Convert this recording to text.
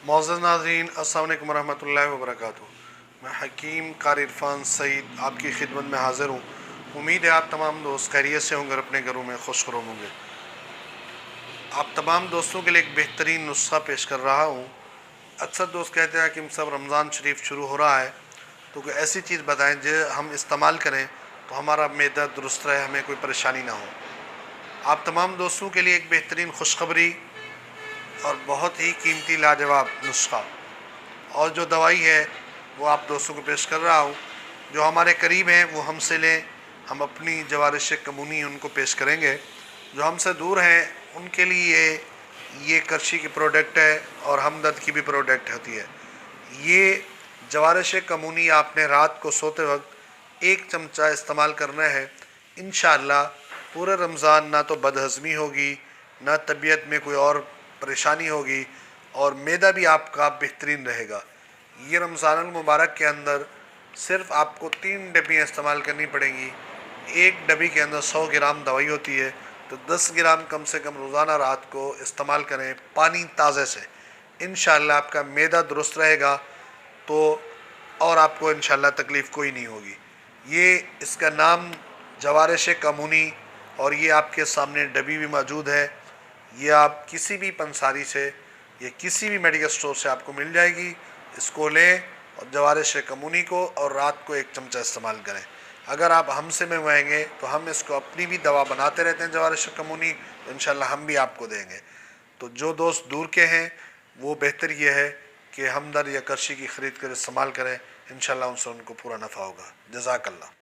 मोअज़्ज़ज़ नाज़रीन, अस्सलाम वालेकुम वरहमतुल्लाहि वबरकातुहू। मैं हकीम कारी इरफान सईद आपकी खिदमत में हाज़िर हूँ। उम्मीद है आप तमाम दोस्त खैरियत से होंगे और अपने घरों में खुशखुश होंगे। आप तमाम दोस्तों के लिए एक बेहतरीन नुस्खा पेश कर रहा हूँ। अक्सर दोस्त कहते हैं कि सब रमज़ान शरीफ शुरू हो रहा है तो कोई ऐसी चीज़ बताएं जो हम इस्तेमाल करें तो हमारा मैदा दुरुस्त रहे, हमें कोई परेशानी ना हो। आप तमाम दोस्तों के लिए एक बेहतरीन खुशखबरी और बहुत ही कीमती लाजवाब नुस्खा और जो दवाई है वो आप दोस्तों को पेश कर रहा हूँ। जो हमारे करीब हैं वो हमसे लें, हम अपनी जवारिश कमूनी उनको पेश करेंगे। जो हमसे दूर हैं उनके लिए ये करशी की प्रोडक्ट है और हमदर्द की भी प्रोडक्ट होती है। ये जवारिश कमूनी आपने रात को सोते वक्त 1 चमचा इस्तेमाल करना है। इंशाअल्लाह पूरे रमज़ान ना तो बदहज़मी होगी, ना तबीयत में कोई और परेशानी होगी और मैदा भी आपका बेहतरीन रहेगा। ये रमज़ान मुबारक के अंदर सिर्फ़ आपको 3 डब्बियाँ इस्तेमाल करनी पड़ेंगी। एक डब्बी के अंदर 100 ग्राम दवाई होती है, तो 10 ग्राम कम से कम रोज़ाना रात को इस्तेमाल करें पानी ताज़े से। इंशाअल्लाह आपका मैदा दुरुस्त रहेगा तो और आपको इंशाअल्लाह तकलीफ़ कोई नहीं होगी। ये इसका नाम जवारिश कमूनी और ये आपके सामने डब्बी भी मौजूद है। ये आप किसी भी पंसारी से या किसी भी मेडिकल स्टोर से आपको मिल जाएगी। इसको लें और जवारिश कमूनी को और रात को 1 चमचा इस्तेमाल करें। अगर आप हमसे मंगवाएंगे तो हम इसको अपनी भी दवा बनाते रहते हैं जवारिश कमूनी, तो इंशाअल्लाह हम भी आपको देंगे। तो जो दोस्त दूर के हैं वो बेहतर ये है कि हमदर्द या करशी की ख़रीद कर इस्तेमाल करें। इंशाअल्लाह उनसे उनको पूरा नफ़ा होगा। जज़ाकल्लाह।